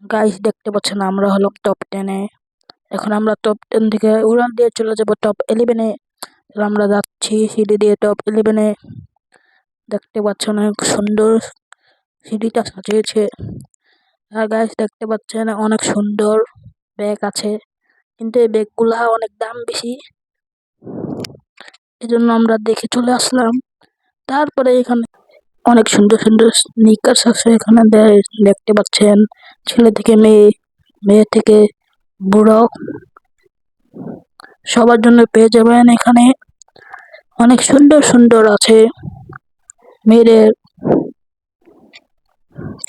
Guys দেখতে পাচ্ছেন আমরা হলাম টপ 10-এ। এখন আমরা টপ 10 থেকে উড়াল দিয়ে চলে যাব টপ 11-এ। আমরা যাচ্ছি সিঁড়ি দিয়ে টপ 11-এ। দেখতে পাচ্ছেন অনেক সুন্দর সিঁড়িটা সাজিয়েছে। আর গাইস দেখতে পাচ্ছেন অনেক সুন্দর ব্যাগ আছে, কিন্তু এই ব্যাগগুলা অনেক দাম বেশি, এজন্য আমরা দেখে চলে আসলাম। তারপরে এখানে অনেক সুন্দর সুন্দর স্নিকার্স আছে, এখানে দেখতে পাচ্ছেন ছেলে থেকে মেয়ে, মেয়ে থেকে বুড়ো, সবার জন্য পেয়ে যাবেন এখানে। অনেক সুন্দর সুন্দর আছে মেয়েদের।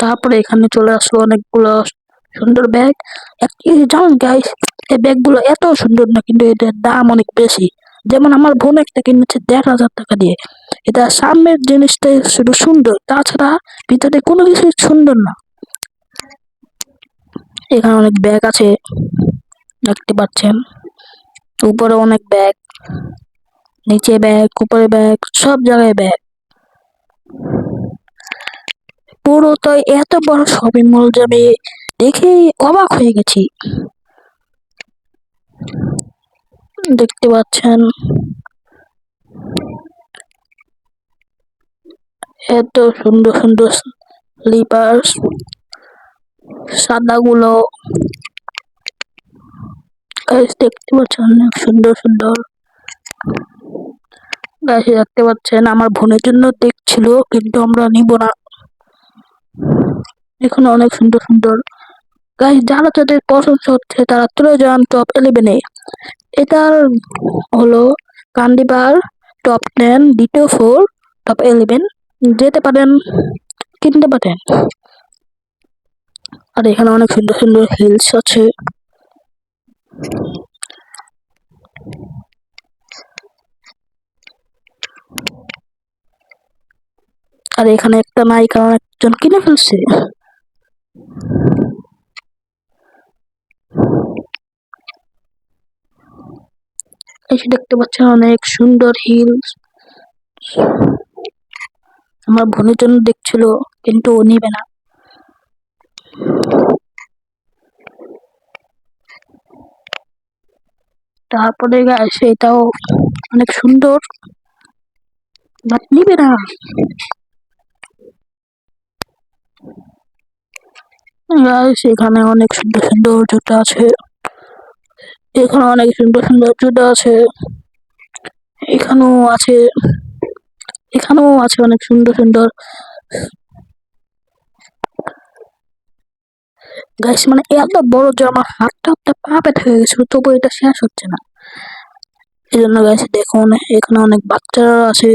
তারপরে এখানে চলে আসলো অনেকগুলো সুন্দর ব্যাগ। জানেন গাইস, এই ব্যাগগুলো এত সুন্দর না, কিন্তু এটার দাম অনেক বেশি। যেমন আমার বোন একটা কিনেছে 1,500 টাকা দিয়ে। এটা সামনের জিনিসটাই শুধু সুন্দর, তাছাড়া ভিতরে কোনো কিছু সুন্দর না। এখানে অনেক ব্যাগ আছে দেখতে পাচ্ছেন, উপরে অনেক ব্যাগ, নিচে ব্যাগ, উপরে ব্যাগ, সব জায়গায় ব্যাগ। পুরো তো এত বড় শপিং মল যাবে দেখে অবাক হয়ে গেছি। দেখতে পাচ্ছেন এত সুন্দর সুন্দর স্লিপার্স, সাদাগুলো দেখতে পাচ্ছেন অনেক সুন্দর সুন্দর। গাইস দেখতে পাচ্ছেন আমার বোনের জন্য দেখছিল, কিন্তু আমরা নিব না। এখানে অনেক সুন্দর সুন্দর। গাইস যারা যাদের পছন্দ হচ্ছে তারা চলে যান টপ 11-এ। এটার হলো কান্দিবার টপ 10, দ্বিতীয় ফ্লোর, টপ 11 যেতে পারেন, কিনতে পারেন। আর এখানে অনেক সুন্দর সুন্দর হিলস আছে। আর এখানে একটা নায়িকা একজন কিনে ফেলছে। এসে দেখতে পাচ্ছেন অনেক সুন্দর হিলস। আমার বোনের জন্য দেখছিল, কিন্তু ও নিবে না। তারপরে এটাও অনেক সুন্দর, বাট নিবে না। এখানে অনেক সুন্দর সুন্দর জুতা আছে, এখানে অনেক সুন্দর সুন্দর জুতা আছে, এখানেও আছে, এখানেও আছে অনেক সুন্দর সুন্দর। গাইস মানে এত বড় যে আমার হাতটা পা ব্যথা হয়ে গেছিল, তবু এটা শেষ হচ্ছে না। এই জন্য গাইস দেখুন এখানে অনেক বাচ্চারা আছে।